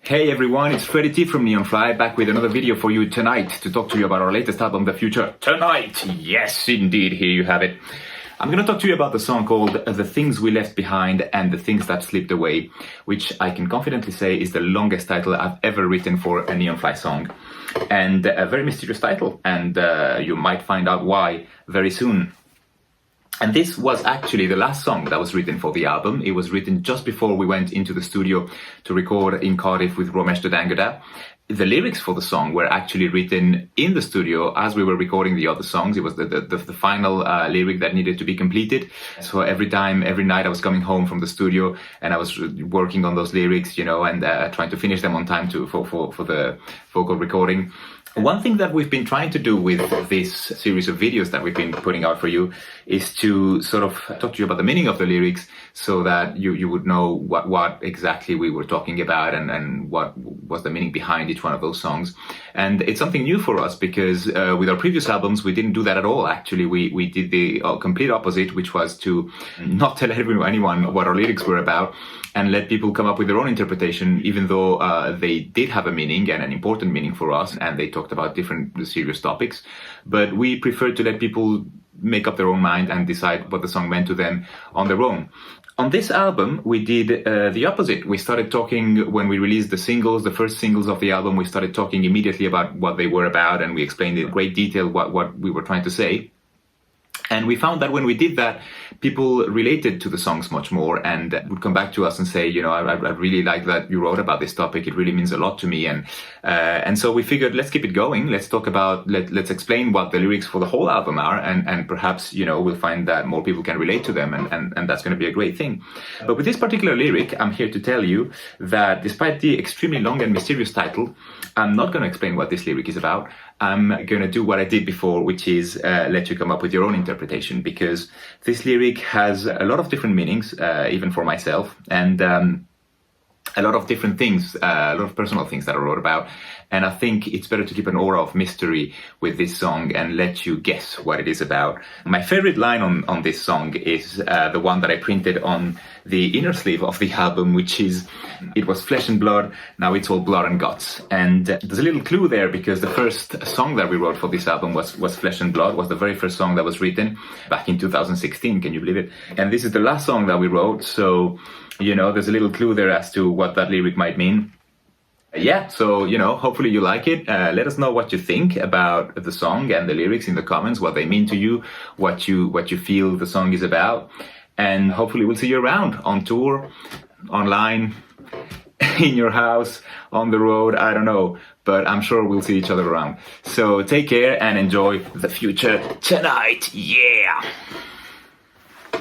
Hey everyone, it's Freddie T from Neonfly, back with another video for you tonight to talk to you about our latest album, The Future Tonight. Yes, indeed, here you have it. I'm going to talk to you about the song called The Things We Left Behind and The Things That Slipped Away, which I can confidently say is the longest title I've ever written for a Neonfly song. And a very mysterious title, and you might find out why very soon. And this was actually the last song that was written for the album. It was written just before we went into the studio to record in Cardiff with Romesh Dodangada. The lyrics for the song were actually written in the studio as we were recording the other songs. It was the final lyric that needed to be completed. So every night I was coming home from the studio and I was working on those lyrics, and trying to finish them on time for the vocal recording. One thing that we've been trying to do with this series of videos that we've been putting out for you is to sort of talk to you about the meaning of the lyrics so that you would know what exactly we were talking about and what was the meaning behind each one of those songs. And it's something new for us because with our previous albums, we didn't do that at all. Actually, we did the complete opposite, which was to not tell anyone what our lyrics were about and let people come up with their own interpretation, even though they did have a meaning and an important meaning for us, and they talked about different serious topics. But we preferred to let people make up their own mind and decide what the song meant to them on their own. On this album, we did the opposite. We started talking, when we released the first singles of the album, we started talking immediately about what they were about, and we explained in great detail what we were trying to say. And we found that when we did that, people related to the songs much more and would come back to us and say, I really like that you wrote about this topic. It really means a lot to me. And so we figured, let's keep it going. Let's talk about, let's explain what the lyrics for the whole album are. And perhaps, we'll find that more people can relate to them. And that's going to be a great thing. But with this particular lyric, I'm here to tell you that despite the extremely long and mysterious title, I'm not going to explain what this lyric is about. I'm going to do what I did before, which is let you come up with your own interpretation, because this lyric has a lot of different meanings, even for myself, and a lot of different things, a lot of personal things that I wrote about. And I think it's better to keep an aura of mystery with this song and let you guess what it is about. My favorite line on this song is the one that I printed on the inner sleeve of the album, which is, "It was flesh and blood, now it's all blood and guts." And there's a little clue there, because the first song that we wrote for this album was Flesh and Blood, was the very first song that was written back in 2016, can you believe it? And this is the last song that we wrote, so, there's a little clue there as to what that lyric might mean. Yeah, so, hopefully you like it. Let us know what you think about the song and the lyrics in the comments, what they mean to you, what you feel the song is about. And hopefully we'll see you around on tour, online, in your house, on the road, I don't know. But I'm sure we'll see each other around. So take care and enjoy The Future Tonight. Yeah!